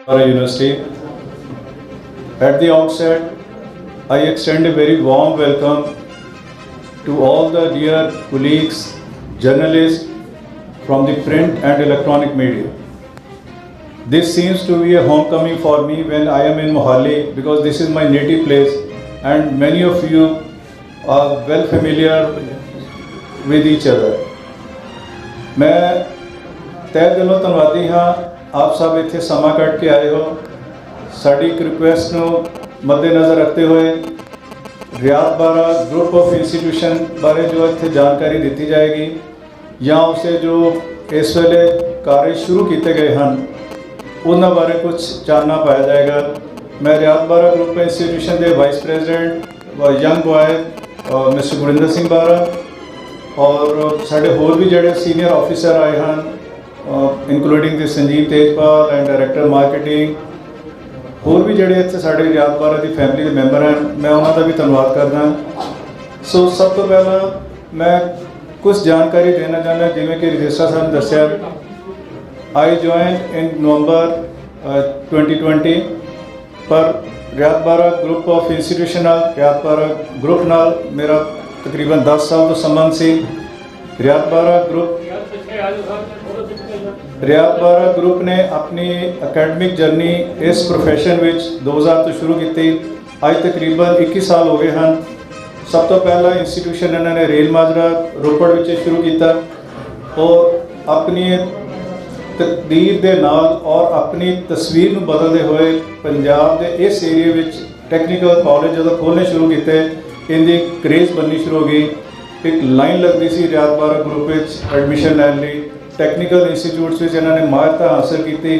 Our university. At the outset, I extend a very warm welcome to all the dear colleagues, journalists from the print and electronic media. This seems to be a homecoming for me when I am in Mohali because this is my native place and many of you are well familiar with each other. मैं तहे दिलों धन्नवादी हाँ आप सब इत्थे समा cut के आए हो। साड़ी एक रिक्वेस्ट को मद्देनज़र रखते हुए रियात बारा ग्रुप ऑफ इंस्टीट्यूशन बारे जो इत्थे जानकारी दी जाएगी या उसे जो इस वेले कार्य शुरू किए गए हैं उन्होंने बारे कुछ जानना पाया जाएगा। मैं रियात बारा ग्रुप इंस्टीट्यूशन के वाइस प्रेजिडेंट व young boy mister Gurinder Singh बारा और साढ़े होर भी जोड़े सीनियर ऑफिसर आए हैं including the Sanjeev Tejpal and director marketing होर भी जोड़े इतने साढ़े रियात बारा की फैमिली के मैंबर हैं। मैं उन्होंने भी धन्यवाद करना। सो सब तो पहला मैं कुछ जानकारी देना चाहना जिमें कि रजिस्ट्रार साहब ने दसिया आई ज्वाइन इन नवंबर 2020 पर रियात Bahra group of institution रियात Bahra group नाल मेरा तकरीबन 10 साल तो संबंध से रियात बारा ग्रुप ने अपनी अकैडमिक जर्नी इस प्रोफैशन विच 2000 तो शुरू की अज तकरीबन 21 साल हो गए हैं। सब तो पहला इंस्टीट्यूशन इन्होंने रेल माजरा रोपड़ विच शुरू किया और अपनी तकदीर के नाल और अपनी तस्वीर में बदलते हुए पंजाब के इस एरिए विच टैक्नीकल कॉलेज जो खोलने शुरू किए इनकी क्रेज़ बननी शुरू हो गई। एक लाइन लगती सी रियात बारा ग्रुप एडमिशन लैन लई टैक्नीकल इंस्टीट्यूट्स में इन्होंने माहिरता हासिल की।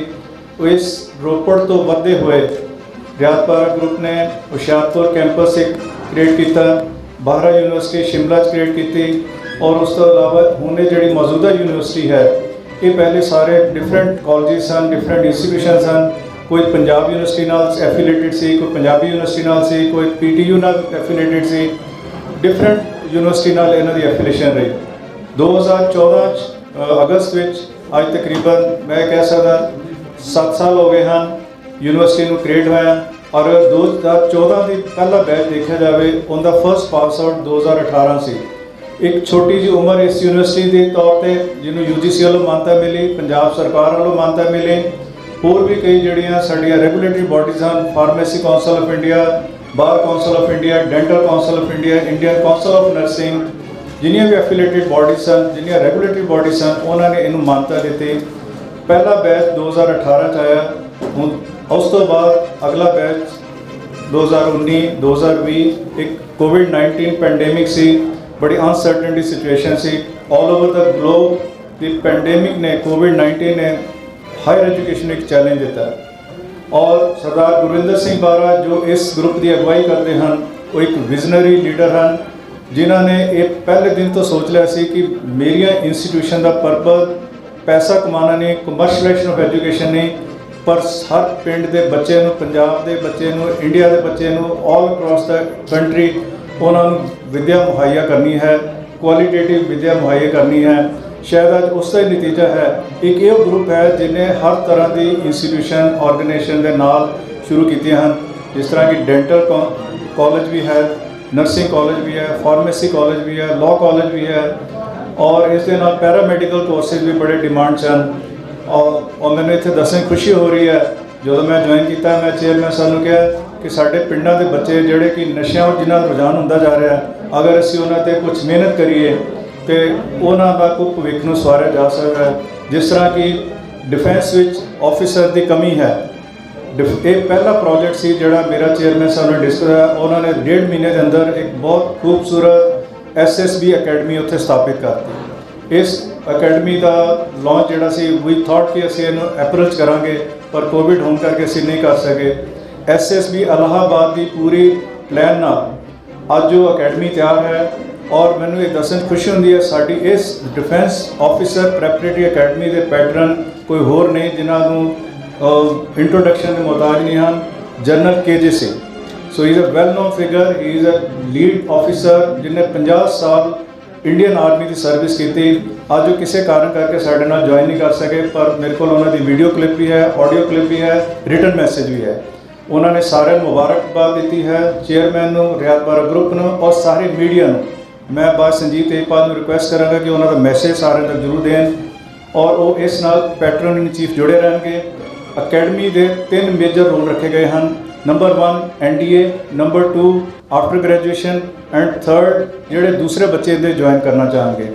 इस रोपड़ तो बढ़ते हुए रियात बारा ग्रुप ने हुशियारपुर कैंपस एक क्रिएट किया, बाहरा यूनिवर्सिटी शिमला क्रिएट की और उस तो अलावा हुणे जी मौजूदा यूनिवर्सिटी है ये पहले सारे डिफरेंट कॉलेज सन डिफरेंट इंस्टीट्यूशन सन। कोई पंजाब यूनिवर्सिटी नाल एफिलेटेड सी, कोई पंजाबी यूनिवर्सिटी नाल सी, कोई PTU नाल एफिलेटेड सी, डिफरेंट यूनिवर्सिटी नाल इन्हां दी एफिलेशन रही। 2014 अगस्त विच अज तकरीबन मैं कह सकदा 7 साल हो गए हैं यूनिवर्सिटी नूं क्रिएट होया और 2014 की पहला बैच देखा जाए उनका फर्स्ट पास आउट 2018 से। एक छोटी जी उम्र इस यूनिवर्सिटी के तौर पर जिन्होंने UGC वालों मानता मिली, पंजाब सरकार वालों मानता मिली, होर भी कई जड़ियाँ साड़ियाँ रेगूलेटरी बॉडीज़ हैं, pharmacy council of India, bar council of India, dental council of India, Indian council of nursing, जिन्हें भी एफिलेटेड बॉडीज़ सन जिन्हें रेगूलेटरी बॉडीज़ सन उन्होंने इनू मानता दी। पहला बैच 2018 आया, उस तो बाद अगला बैच 2019 2020 एक कोविड-19 पेंडेमिक सी, बड़ी अनसर्टनिटी सिचुएशन सी all over the globe. The pandemic ने कोविड-19 ने हायर एजुकेशन एक चैलेंज दिता और सरदार गुरिंदर सिंह बारा जो इस ग्रुप की अगवाई करते हैं वो एक विजनरी लीडर हैं जिन्होंने ये पहले दिन तो सोच लिया सी कि मेरिया इंस्टीट्यूशन का पर्पज पैसा कमाना नहीं, कमर्शलाइजेशन ऑफ एजुकेशन नहीं, पर हर पिंड के बच्चे नूं, पंजाब के बच्चे नूं, इंडिया के बच्चे नूं ऑल अक्रॉस द कंट्री उन्होंने विद्या मुहैया करनी है, क्वालिटेटिव विद्या मुहैया करनी है। शायद आज उसका ही नतीजा है एक ये ग्रुप है जिन्हें हर तरह की इंस्टीट्यूशन ऑर्गेनाइजेशन के नाल शुरू किए हैं, जिस तरह की डेंटल कॉलेज भी है, नर्सिंग कॉलेज भी है, फार्मेसी कॉलेज भी है, लॉ कॉलेज भी है और इस दे नाल पैरामैडिकल कोर्सेज भी बड़े डिमांड हैं। और मैंने इतने दसने खुशी हो रही है जो मैं ज्वाइन किया मैं चेयरमैन साहब ने कहा कि साढ़े पिंडों के बच्चे जोड़े कि नशा जिन्होंने रुझान होंदा जा रहा है अगर असी उन्होंने कुछ मेहनत करिए तो उन्होंने को भविख में सवारिया जा सकता है। जिस तरह की डिफेंस विच ऑफिसर की कमी है, ये पहला प्रोजेक्ट सी जोड़ा मेरा चेयरमैन साहब ने डिस्कस किया। उन्होंने 1.5 महीने के अंदर एक बहुत खूबसूरत SSB अकैडमी उत्थे स्थापित करती। इस अकैडमी का लॉन्च जोड़ा सी वी थॉट कि असी इन्हूं अप्रोच करांगे पर कोविड होने करके असी नहीं कर सके। SSB इलाहाबाद की पूरी प्लान नाल अज जो अकैडमी तैयार है और मैनू ये दसन खुशी होंदी है साडी इस डिफेंस ऑफिसर प्रैपरेटरी अकैडमी के पैटर्न कोई होर नहीं जिन्होंने इंट्रोडक्शन के मोहताज नहीं हैं। General KJ Singh, so is a well known figure, he is a lead officer जिन्हें 50 साल इंडियन आर्मी की सर्विस की। ਅੱਜ ਉਹ ਕਿਸੇ ਕਾਰਨ ਕਰਕੇ ਸਾਡੇ ਨਾਲ ਜੁਆਇਨ ਨਹੀਂ ਕਰ ਸਕੇ, ਪਰ ਮੇਰੇ ਕੋਲ ਉਹਨਾਂ ਦੀ ਵੀਡੀਓ ਕਲਿੱਪ ਵੀ ਹੈ, ਆਡੀਓ ਕਲਿੱਪ ਵੀ ਹੈ, ਰਿਟਨ ਮੈਸੇਜ ਵੀ ਹੈ। ਉਹਨਾਂ ਨੇ ਸਾਰਿਆਂ ਨੂੰ ਮੁਬਾਰਕਬਾਦ ਦਿੱਤੀ ਹੈ, ਚੇਅਰਮੈਨ ਨੂੰ, ਰਿਆਤ ਬਾਰਾ ਗਰੁੱਪ ਨੂੰ ਔਰ ਸਾਰੇ ਮੀਡੀਆ ਨੂੰ। ਮੈਂ ਬਾਦ ਸੰਜੀਤ ਤੇਜਪਾਲ ਨੂੰ ਰਿਕੁਐਸਟ ਕਰਾਂਗਾ ਕਿ ਉਹਨਾਂ ਦਾ ਮੈਸੇਜ ਸਾਰਿਆਂ ਤੱਕ ਜ਼ਰੂਰ ਦੇਣ ਔਰ ਉਹ ਇਸ ਨਾਲ ਪੈਟਰਨ ਇਨ ਚੀਫ ਜੁੜੇ ਰਹਿਣਗੇ। ਅਕੈਡਮੀ ਦੇ 3 ਮੇਜਰ ਰੋਲ ਰੱਖੇ ਗਏ ਹਨ। Number 1 NDA, number 2 after graduation and 3rd ਜਿਹੜੇ ਦੂਸਰੇ ਬੱਚੇ ਇਹਦੇ ਜੁਆਇਨ ਕਰਨਾ ਚਾਹਣਗੇ।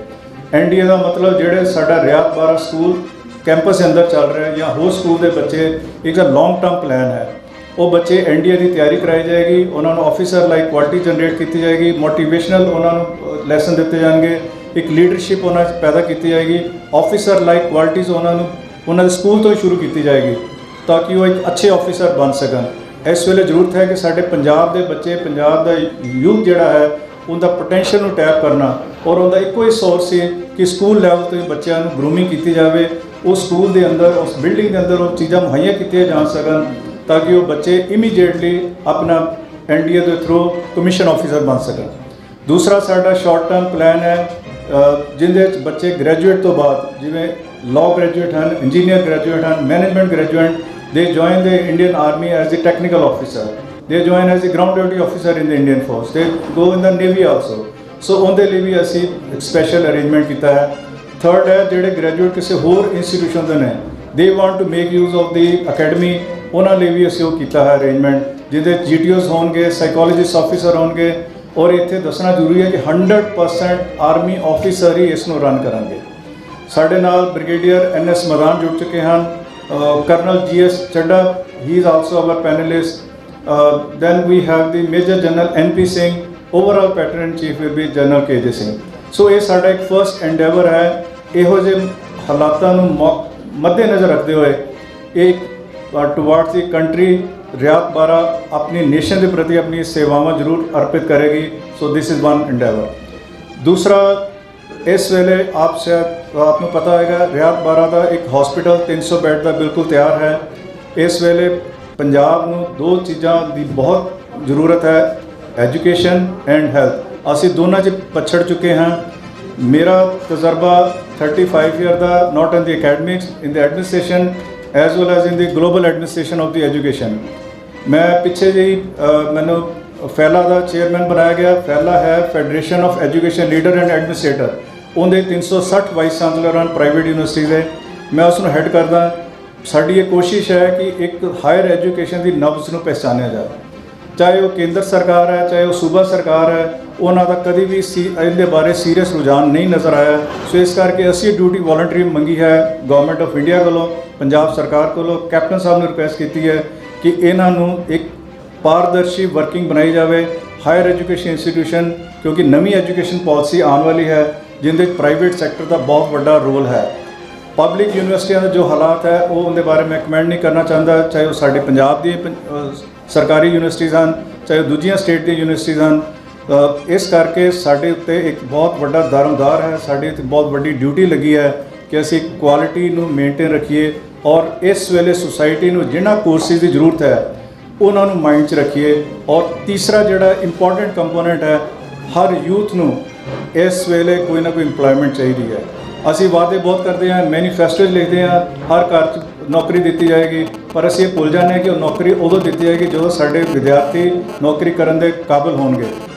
NDA ਦਾ ਮਤਲਬ ਜਿਹੜੇ ਸਾਡਾ ਰਿਆਤ ਬਾਰਾ ਸਕੂਲ ਕੈਂਪਸ ਦੇ ਅੰਦਰ ਚੱਲ ਰਿਹਾ ਜਾਂ ਹੋਰ ਸਕੂਲ ਦੇ ਬੱਚੇ, ਇੱਕ ਲੌਂਗ ਟਰਮ ਪਲਾਨ ਹੈ। ਉਹ ਬੱਚੇ NDA ਦੀ ਤਿਆਰੀ ਕਰਾਈ ਜਾਏਗੀ, ਉਹਨਾਂ ਨੂੰ ਆਫਿਸਰ ਲਾਈਕ ਕੁਆਲਿਟੀ ਜਨਰੇਟ ਕੀਤੀ ਜਾਏਗੀ, ਮੋਟੀਵੇਸ਼ਨਲ ਉਹਨਾਂ ਨੂੰ ਲੈਸਨ ਦਿੱਤੇ ਜਾਣਗੇ, ਇੱਕ ਲੀਡਰਸ਼ਿਪ ਉਹਨਾਂ 'ਚ ਪੈਦਾ ਕੀਤੀ ਜਾਏਗੀ, ਆਫਿਸਰ ਲਾਈਕ ਕੁਆਲਿਟੀਜ਼ ਉਹਨਾਂ ਨੂੰ ਉਹਨਾਂ ਦੇ ਸਕੂਲ ਤੋਂ ਹੀ ਸ਼ੁਰੂ ਕੀਤੀ ਜਾਏਗੀ ਤਾਂ ਕਿ ਉਹ ਇੱਕ ਅੱਛੇ ਆਫਿਸਰ ਬਣ ਸਕਣ। ਇਸ ਵੇਲੇ ਜ਼ਰੂਰਤ ਹੈ ਕਿ ਸਾਡੇ ਪੰਜਾਬ ਦੇ ਬੱਚੇ, ਪੰਜਾਬ ਦਾ ਯੂਥ ਜਿਹੜਾ ਹੈ ਉਹਦਾ ਪੋਟੈਂਸ਼ੀਅਲ ਨੂੰ ਟੈਪ ਕਰਨਾ ਔਰ ਉਹਦਾ ਇੱਕੋ ਹੀ ਸੋਰਸ ਸੀ ਕਿ ਸਕੂਲ ਲੈਵਲ ਤੋਂ ਹੀ ਬੱਚਿਆਂ ਨੂੰ ਗਰੂਮਿੰਗ ਕੀਤੀ ਜਾਵੇ। ਉਹ ਸਕੂਲ ਦੇ ਅੰਦਰ, ਉਸ ਬਿਲਡਿੰਗ ਦੇ ਅੰਦਰ ਉਹ ਚੀਜ਼ਾਂ ਮੁਹੱਈਆ ਕੀਤੀਆਂ ਜਾ ਸਕਣ ਤਾਂ ਕਿ ਉਹ ਬੱਚੇ ਇਮੀਡੀਏਟਲੀ ਆਪਣਾ NDA ਦੇ ਥਰੂ ਕਮਿਸ਼ਨ ਆਫਿਸਰ ਬਣ ਸਕਣ। ਦੂਸਰਾ ਸਾਡਾ ਸ਼ਾਰਟ ਟਰਮ ਪਲਾਨ ਹੈ ਜਿਹਦੇ ਵਿੱਚ ਬੱਚੇ ਗ੍ਰੈਜੂਏਟ ਤੋਂ ਬਾਅਦ, ਜਿਵੇਂ ਲਾਅ ਗ੍ਰੈਜੂਏਟ ਹਨ, ਇੰਜੀਨੀਅਰ ਗ੍ਰੈਜੂਏਟ ਹਨ, management graduate, they join the Indian Army as a technical officer, they join as a ground duty officer in the Indian force, they go in the Navy also। so ਉਹਦੇ ਲਈ ਵੀ ਅਸੀਂ ਇੱਕ special arrangement ਕੀਤਾ ਹੈ। Third ਹੈ ਜਿਹੜੇ graduate ਕਿਸੇ ਹੋਰ ਇੰਸਟੀਟਿਊਸ਼ਨ ਦੇ ਨੇ, they want to make use of the academy, ਉਹਨਾਂ ਲਈ ਵੀ ਅਸੀਂ ਉਹ ਕੀਤਾ ਹੈ ਅਰੇਂਜਮੈਂਟ ਜਿਹਦੇ GTOs ਹੋਣਗੇ, ਸਾਈਕੋਲੋਜਿਸਟ ਆਫਿਸਰ ਹੋਣਗੇ ਔਰ ਇੱਥੇ ਦੱਸਣਾ ਜ਼ਰੂਰੀ ਹੈ ਕਿ 100% ਆਰਮੀ ਆਫਿਸਰ ਹੀ ਇਸ ਨੂੰ ਰਨ ਕਰਨਗੇ। ਸਾਡੇ ਨਾਲ ਬ੍ਰਿਗੇਡੀਅਰ NS ਮਦਾਨ ਜੁੜ ਚੁੱਕੇ ਹਨ, Colonel GS Chadda, he is also our panelist. Then we have the Major General NP Singh, overall Patron in Chief will be General KJ Singh। So ਇਹ ਸਾਡਾ ਇੱਕ ਫਰਸਟ ਐਂਡੇਵਰ ਹੈ। ਇਹੋ ਜਿਹੇ ਹਾਲਾਤਾਂ ਨੂੰ ਮੱਦੇ ਨਜ਼ਰ ਰੱਖਦੇ ਹੋਏ ਇੱਕ ਟੁਵਾਰਡਸ ਦੀ ਕੰਟਰੀ ਰਿਆਤ ਬਾਰਾ ਆਪਣੀ ਨੇਸ਼ਨ ਦੇ ਪ੍ਰਤੀ ਆਪਣੀ ਸੇਵਾਵਾਂ ਜ਼ਰੂਰ ਅਰਪਿਤ ਕਰੇਗੀ। ਸੋ ਦਿਸ ਇਜ਼ ਵਨ ਐਂਡੇਵਰ। ਦੂਸਰਾ, ਇਸ ਵੇਲੇ ਆਪ ਨੂੰ ਪਤਾ ਹੋਏਗਾ ਰਿਆਤ ਬਾਰਾ ਦਾ ਇੱਕ ਹਸਪੀਟਲ 300 ਬੈੱਡ ਦਾ ਬਿਲਕੁਲ ਤਿਆਰ ਹੈ। ਇਸ ਵੇਲੇ ਪੰਜਾਬ ਨੂੰ 2 ਚੀਜ਼ਾਂ ਦੀ ਬਹੁਤ ਜ਼ਰੂਰਤ ਹੈ, ਐਜੂਕੇਸ਼ਨ ਐਂਡ ਹੈਲਥ। ਅਸੀਂ ਦੋਨਾਂ 'ਚ ਪਛੜ ਚੁੱਕੇ ਹਾਂ। ਮੇਰਾ ਤਜਰਬਾ 35 ਈਅਰ ਦਾ, not in the academics, in the administration as well as in the global administration of the education. ਮੈਂ ਪਿੱਛੇ ਜਿਹੀ ਮੈਨੂੰ ਫੈਲਾ ਦਾ ਚੇਅਰਮੈਨ ਬਣਾਇਆ ਗਿਆ। ਫੈਲਾ ਹੈ federation of education leader and administrator, ਉਹਦੇ 360 ਵਾਈਸ ਚਾਂਸਲਰ ਹਨ ਪ੍ਰਾਈਵੇਟ ਯੂਨੀਵਰਸਿਟੀਜ਼ ਦੇ, ਮੈਂ ਉਸ ਨੂੰ ਹੈੱਡ ਕਰਦਾ। ਸਾਡੀ ਇਹ ਕੋਸ਼ਿਸ਼ ਹੈ ਕਿ ਇੱਕ ਹਾਇਰ ਐਜੂਕੇਸ਼ਨ ਦੀ ਨਬਜ਼ ਨੂੰ ਪਹਿਚਾਨਿਆ ਜਾਵੇ, ਚਾਹੇ ਉਹ ਕੇਂਦਰ ਸਰਕਾਰ ਹੈ, ਚਾਹੇ ਉਹ ਸੂਬਾ ਸਰਕਾਰ ਹੈ, ਉਹਨਾਂ ਦਾ ਕਦੀ ਵੀ ਇਹਦੇ ਬਾਰੇ ਸੀਰੀਅਸ ਰੁਝਾਨ ਨਹੀਂ ਨਜ਼ਰ ਆਇਆ। ਸੋ ਇਸ ਕਰਕੇ ਅਸੀਂ ਡਿਊਟੀ ਵੋਲੰਟਰੀ ਮੰਗੀ ਹੈ ਗਵਰਨਮੈਂਟ ਆਫ ਇੰਡੀਆ ਕੋਲੋਂ, ਪੰਜਾਬ ਸਰਕਾਰ ਕੋਲੋਂ। ਕੈਪਟਨ ਸਾਹਿਬ ਨੂੰ ਰਿਕੁਐਸਟ ਕੀਤੀ ਹੈ ਕਿ ਇਹਨਾਂ ਨੂੰ ਇੱਕ ਪਾਰਦਰਸ਼ੀ ਵਰਕਿੰਗ ਬਣਾਈ ਜਾਵੇ ਹਾਇਰ ਐਜੂਕੇਸ਼ਨ ਇੰਸਟੀਟਿਊਸ਼ਨ, ਕਿਉਂਕਿ ਨਵੀਂ ਐਜੂਕੇਸ਼ਨ ਪਾਲਿਸੀ ਆਉਣ ਵਾਲੀ ਹੈ ਜਿਹਦੇ ਵਿੱਚ ਪ੍ਰਾਈਵੇਟ ਸੈਕਟਰ ਦਾ ਬਹੁਤ ਵੱਡਾ ਰੋਲ ਹੈ। ਪਬਲਿਕ ਯੂਨੀਵਰਸਿਟੀਆਂ ਦੇ ਜੋ ਹਾਲਾਤ ਹੈ ਉਹ ਉਹਦੇ ਬਾਰੇ ਮੈਂ ਕਮੈਂਟ ਨਹੀਂ ਕਰਨਾ ਚਾਹੁੰਦਾ, ਚਾਹੇ ਉਹ ਸਾਡੇ ਪੰਜਾਬ ਦੀ ਸਰਕਾਰੀ ਯੂਨੀਵਰਸਿਟੀਜ਼ ਹਨ, ਚਾਹੇ ਦੂਜੀਆਂ ਸਟੇਟ ਦੀਆਂ ਯੂਨੀਵਰਸਿਟੀਜ਼ ਹਨ। ਇਸ ਕਰਕੇ ਸਾਡੇ ਉੱਤੇ ਇੱਕ ਬਹੁਤ ਵੱਡਾ ਦਾਰਮਦਾਰ ਹੈ, ਸਾਡੇ ਉੱਤੇ ਬਹੁਤ ਵੱਡੀ ਡਿਊਟੀ ਲੱਗੀ ਹੈ ਕਿ ਅਸੀਂ ਕੁਆਲਿਟੀ ਨੂੰ ਮੇਨਟੇਨ ਰੱਖੀਏ ਔਰ ਇਸ ਵੇਲੇ ਸੁਸਾਇਟੀ ਨੂੰ ਜਿਹਨਾਂ ਕੋਰਸਿਸ ਦੀ ਜ਼ਰੂਰਤ ਹੈ ਉਹਨਾਂ ਨੂੰ ਮਾਈਂਡ 'ਚ ਰੱਖੀਏ। ਔਰ ਤੀਸਰਾ ਜਿਹੜਾ ਇੰਪੋਰਟੈਂਟ ਕੰਪੋਨੈਂਟ ਹੈ, ਹਰ ਯੂਥ ਨੂੰ ਇਸ ਵੇਲੇ ਕੋਈ ਨਾ ਕੋਈ ਇੰਪਲੋਇਮੈਂਟ ਚਾਹੀਦੀ ਹੈ। ਅਸੀਂ ਵਾਅਦੇ ਬਹੁਤ ਕਰਦੇ ਹਾਂ, ਮੈਨੀਫੈਸਟੋ ਲਿਖਦੇ ਹਾਂ, ਹਰ ਘਰ 'ਚ ਨੌਕਰੀ ਦਿੱਤੀ ਜਾਏਗੀ, ਪਰ ਅਸੀਂ ਇਹ ਭੁੱਲ ਜਾਂਦੇ ਹਾਂ ਕਿ ਉਹ ਨੌਕਰੀ ਉਦੋਂ ਦਿੱਤੀ ਜਾਏਗੀ ਜਦੋਂ ਸਾਡੇ ਵਿਦਿਆਰਥੀ ਨੌਕਰੀ ਕਰਨ ਦੇ ਕਾਬਿਲ ਹੋਣਗੇ,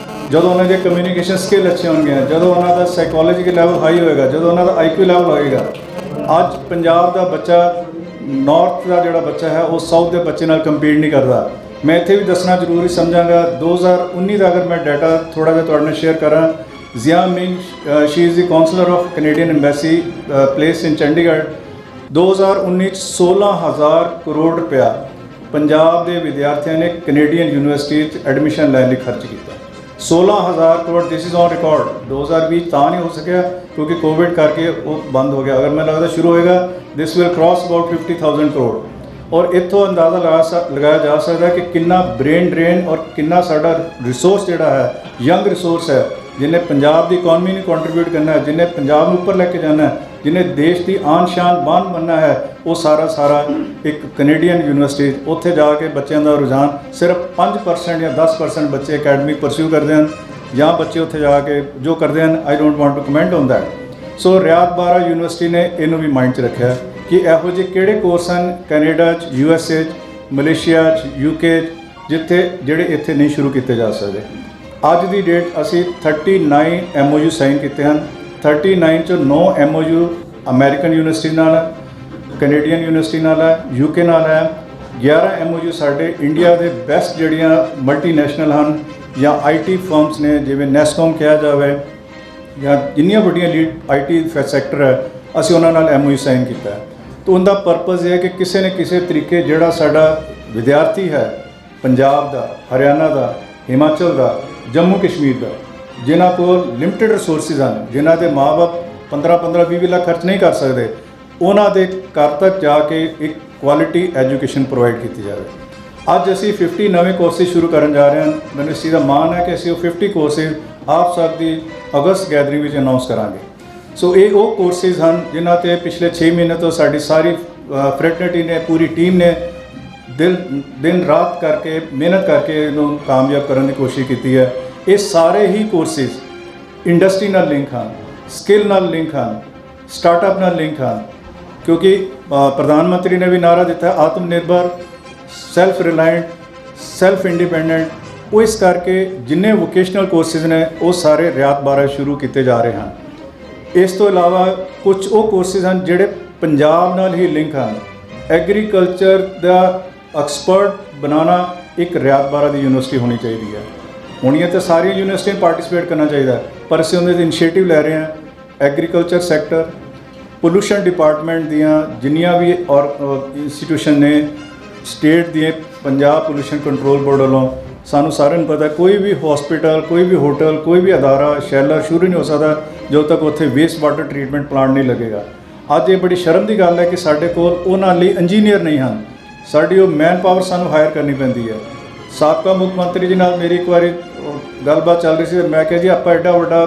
ਜਦੋਂ ਉਹਨਾਂ ਦੇ ਕਮਿਊਨੀਕੇਸ਼ਨ ਸਕਿੱਲ ਅੱਛੇ ਹੋਣਗੇ, ਜਦੋਂ ਉਹਨਾਂ ਦਾ ਸਾਈਕੋਲੋਜੀਕਲ ਲੈਵਲ ਹਾਈ ਹੋਏਗਾ, ਜਦੋਂ ਉਹਨਾਂ ਦਾ IQ ਲੈਵਲ ਹੋਏਗਾ। ਅੱਜ ਪੰਜਾਬ ਦਾ ਬੱਚਾ, ਨਾਰਥ ਦਾ ਜਿਹੜਾ ਬੱਚਾ ਹੈ ਉਹ ਸਾਊਥ ਦੇ ਬੱਚੇ ਨਾਲ ਕੰਪੀਟ ਨਹੀਂ ਕਰਦਾ। ਮੈਂ ਇੱਥੇ ਵੀ ਦੱਸਣਾ ਜ਼ਰੂਰੀ ਸਮਝਾਂਗਾ, 2019 ਦਾ ਅਗਰ ਮੈਂ ਡਾਟਾ ਥੋੜ੍ਹਾ ਜਿਹਾ ਤੁਹਾਡੇ ਨਾਲ ਸ਼ੇਅਰ ਕਰਾਂ, Zia Ming, she is the counsellor of Canadian embassy place in Chandigarh. 2019 'ਚ 16,000 ਕਰੋੜ ਰੁਪਇਆ ਪੰਜਾਬ ਦੇ ਵਿਦਿਆਰਥੀਆਂ ਨੇ ਕੈਨੇਡੀਅਨ ਯੂਨੀਵਰਸਿਟੀ 'ਚ ਐਡਮਿਸ਼ਨ ਲੈਣ ਲਈ ਖਰਚ ਕੀਤਾ। 16,000 crore, this is on record. 2020 ਤਾਂ ਨਹੀਂ ਹੋ ਸਕਿਆ ਕਿਉਂਕਿ ਕੋਵਿਡ ਕਰਕੇ ਉਹ ਬੰਦ ਹੋ ਗਿਆ। ਅਗਰ ਮੈਨੂੰ ਲੱਗਦਾ ਸ਼ੁਰੂ ਹੋਏਗਾ, this will cross about 50,000 crore. ਔਰ ਇੱਥੋਂ ਅੰਦਾਜ਼ਾ ਲਗਾਇਆ ਜਾ ਸਕਦਾ ਕਿ ਕਿੰਨਾ ਬ੍ਰੇਨ ਡਰੇਨ ਔਰ ਕਿੰਨਾ ਸਾਡਾ ਰਿਸੋਰਸ ਜਿਹੜਾ ਹੈ, ਯੰਗ ਰਿਸੋਰਸ ਹੈ, ਜਿਹਨੇ ਪੰਜਾਬ ਦੀ ਇਕਨੋਮੀ ਨੂੰ ਕੰਟਰੀਬਿਊਟ ਕਰਨਾ ਹੈ, ਜਿਹਨੇ ਪੰਜਾਬ ਨੂੰ ਉੱਪਰ ਲੈ ਕੇ ਜਾਣਾ ਹੈ, ਜਿਹਨੇ ਦੇਸ਼ ਦੀ ਆਨ ਸ਼ਾਨ ਬਾਨ ਬਣਨਾ ਹੈ, ਉਹ ਸਾਰਾ ਇੱਕ ਕੈਨੇਡੀਅਨ ਯੂਨੀਵਰਸਿਟੀ। ਉੱਥੇ ਜਾ ਕੇ ਬੱਚਿਆਂ ਦਾ ਰੁਝਾਨ ਸਿਰਫ 5% ਜਾਂ 10% ਬੱਚੇ ਅਕੈਡਮਿਕ ਪਰਸਿਊ ਕਰਦੇ ਹਨ, ਜਾਂ ਬੱਚੇ ਉੱਥੇ ਜਾ ਕੇ ਜੋ ਕਰਦੇ ਹਨ, I don't want to comment on that. So Rayat Bahra university ਨੇ ਇਹਨੂੰ ਵੀ ਮਾਈਂਡ 'ਚ ਰੱਖਿਆ ਕਿ ਇਹੋ ਜਿਹੇ ਕਿਹੜੇ ਕੋਰਸ ਹਨ ਕੈਨੇਡਾ 'ਚ, USA 'ਚ, ਮਲੇਸ਼ੀਆ 'ਚ, UK 'ਚ, ਜਿੱਥੇ ਜਿਹੜੇ ਇੱਥੇ ਨਹੀਂ ਸ਼ੁਰੂ ਕੀਤੇ ਜਾ ਸਕਦੇ। ਅੱਜ ਦੀ ਡੇਟ ਅਸੀਂ 39 MOU ਸਾਈਨ ਕੀਤੇ ਹਨ। 39 'ਚੋਂ 9 MOU ਅਮਰੀਕਨ ਯੂਨੀਵਰਸਿਟੀ ਨਾਲ ਹੈ, ਕੈਨੇਡੀਅਨ ਯੂਨੀਵਰਸਿਟੀ ਨਾਲ ਹੈ, UK ਨਾਲ ਹੈ। 11 MOU ਸਾਡੇ ਇੰਡੀਆ ਦੇ ਬੈਸਟ ਜਿਹੜੀਆਂ ਮਲਟੀਨੈਸ਼ਨਲ ਹਨ ਜਾਂ IT ਫਰਮਸ ਨੇ, ਜਿਵੇਂ ਨੈਸਕੋਮ ਕਿਹਾ ਜਾਵੇ ਜਾਂ ਜਿੰਨੀਆਂ ਵੱਡੀਆਂ ਲੀਡ IT ਸੈਕਟਰ ਹੈ, ਅਸੀਂ ਉਹਨਾਂ ਨਾਲ MOU ਸਾਈਨ ਕੀਤਾ ਹੈ। ਤਾਂ ਉਹਦਾ ਪਰਪਸ ਇਹ ਹੈ ਕਿ ਕਿਸੇ ਨਾ ਕਿਸੇ ਤਰੀਕੇ ਜਿਹੜਾ ਸਾਡਾ ਵਿਦਿਆਰਥੀ ਹੈ ਪੰਜਾਬ ਦਾ, ਹਰਿਆਣਾ ਦਾ, ਹਿਮਾਚਲ ਦਾ, ਜੰਮੂ ਕਸ਼ਮੀਰ ਦਾ, ਜਿਨ੍ਹਾਂ ਕੋਲ ਲਿਮਟਿਡ ਰਿਸੋਰਸਿਸ ਹਨ, ਜਿਨ੍ਹਾਂ ਦੇ ਮਾਂ-ਬਾਪ 15-15 20 ਲੱਖ ਖਰਚ ਨਹੀਂ ਕਰ ਸਕਦੇ, ਉਹਨਾਂ ਦੇ ਘਰ ਤੱਕ ਜਾ ਕੇ ਇੱਕ ਕੁਆਲਿਟੀ ਐਜੂਕੇਸ਼ਨ ਪ੍ਰੋਵਾਈਡ ਕੀਤੀ ਜਾਵੇ। ਅੱਜ ਅਸੀਂ 50 ਨਵੇਂ ਕੋਰਸਿਸ ਸ਼ੁਰੂ ਕਰਨ ਜਾ ਰਹੇ ਹਾਂ। ਮੈਨੂੰ ਇਸ ਚੀਜ਼ ਦਾ ਮਾਣ ਹੈ ਕਿ ਅਸੀਂ ਉਹ 50 ਕੋਰਸਿਸ ਆਪ ਸਭ ਦੀ ਅਗਸਤ ਗੈਦਰਿੰਗ ਵਿੱਚ ਅਨਾਉਂਸ ਕਰਾਂਗੇ। ਸੋ ਇਹ ਉਹ ਕੋਰਸਿਸ ਹਨ ਜਿਨ੍ਹਾਂ 'ਤੇ ਪਿਛਲੇ 6 ਮਹੀਨੇ ਤੋਂ ਸਾਡੀ ਸਾਰੀ ਫਰੈਟਰਨਿਟੀ ਨੇ, ਪੂਰੀ ਟੀਮ ਨੇ ਦਿਨ ਰਾਤ ਕਰਕੇ ਮਿਹਨਤ ਕਰਕੇ ਇਹਨੂੰ ਕਾਮਯਾਬ ਕਰਨ ਦੀ ਕੋਸ਼ਿਸ਼ ਕੀਤੀ ਹੈ। ਇਹ ਸਾਰੇ ਹੀ ਕੋਰਸਿਸ ਇੰਡਸਟਰੀ ਨਾਲ ਲਿੰਕ ਹਨ, ਸਕਿੱਲ ਨਾਲ ਲਿੰਕ ਹਨ, ਸਟਾਰਟਅਪ ਨਾਲ ਲਿੰਕ ਹਨ, ਕਿਉਂਕਿ ਪ੍ਰਧਾਨ ਮੰਤਰੀ ਨੇ ਵੀ ਨਾਰਾ ਦਿੱਤਾ ਹੈ ਆਤਮ ਨਿਰਭਰ, ਸੈਲਫ ਰਿਲਾਇੰਟ, ਸੈਲਫ ਇੰਡੀਪੈਂਡੈਂਟ। ਉਹ ਇਸ ਕਰਕੇ ਜਿੰਨੇ ਵੋਕੇਸ਼ਨਲ ਕੋਰਸਿਸ ਨੇ ਉਹ ਸਾਰੇ ਰਿਆਤ ਬਾਹਰਾ ਸ਼ੁਰੂ ਕੀਤੇ ਜਾ ਰਹੇ ਹਨ। ਇਸ ਤੋਂ ਇਲਾਵਾ ਕੁਝ ਉਹ ਕੋਰਸਿਸ ਹਨ ਜਿਹੜੇ ਪੰਜਾਬ ਨਾਲ ਹੀ ਲਿੰਕ ਹਨ। ਐਗਰੀਕਲਚਰ ਦਾ ਐਕਸਪਰਟ ਬਣਾਉਣਾ ਇੱਕ ਰਿਆਤ ਬਾਹਰਾ ਦੀ ਯੂਨੀਵਰਸਿਟੀ ਹੋਣੀ ਚਾਹੀਦੀ ਹੈ। ਹੋਣੀਆਂ ਤਾਂ ਸਾਰੀਆਂ ਯੂਨੀਵਰਸਿਟੀਆਂ ਪਾਰਟਿਸਿਪੇਟ ਕਰਨਾ ਚਾਹੀਦਾ, ਪਰ ਅਸੀਂ ਉਹਦੇ 'ਤੇ ਇਨੀਸ਼ੀਏਟਿਵ ਲੈ ਰਹੇ ਹਾਂ। ਐਗਰੀਕਲਚਰ ਸੈਕਟਰ, ਪੋਲੂਸ਼ਨ ਡਿਪਾਰਟਮੈਂਟ ਦੀਆਂ ਜਿੰਨੀਆਂ ਵੀ ਇੰਸਟੀਟਿਊਸ਼ਨ ਨੇ ਸਟੇਟ ਦੀਆਂ, ਪੰਜਾਬ ਪੋਲੂਸ਼ਨ ਕੰਟਰੋਲ ਬੋਰਡ ਵੱਲੋਂ, ਸਾਨੂੰ ਸਾਰਿਆਂ ਨੂੰ ਪਤਾ ਕੋਈ ਵੀ ਹਸਪੀਟਲ, ਕੋਈ ਵੀ ਹੋਟਲ, ਕੋਈ ਵੀ ਅਦਾਰਾ, ਸ਼ੈਲਰ ਸ਼ੁਰੂ ਨਹੀਂ ਹੋ ਸਕਦਾ ਜਦੋਂ ਤੱਕ ਉੱਥੇ ਵੇਸਟ ਵਾਟਰ ਟਰੀਟਮੈਂਟ ਪਲਾਂਟ ਨਹੀਂ ਲੱਗੇਗਾ। ਅੱਜ ਇਹ ਬੜੀ ਸ਼ਰਮ ਦੀ ਗੱਲ ਹੈ ਕਿ ਸਾਡੇ ਕੋਲ ਉਹਨਾਂ ਲਈ ਇੰਜੀਨੀਅਰ ਨਹੀਂ ਹਨ। ਸਾਡੀ ਉਹ ਮੈਨ ਪਾਵਰ ਸਾਨੂੰ ਹਾਇਰ ਕਰਨੀ ਪੈਂਦੀ ਹੈ। ਸਾਬਕਾ ਮੁੱਖ ਮੰਤਰੀ ਜੀ ਨਾਲ ਮੇਰੀ ਇੱਕ ਵਾਰੀ ਗੱਲਬਾਤ ਚੱਲ ਰਹੀ ਸੀ। ਮੈਂ ਕਿਹਾ ਜੀ ਆਪਾਂ ਐਡਾ ਵੱਡਾ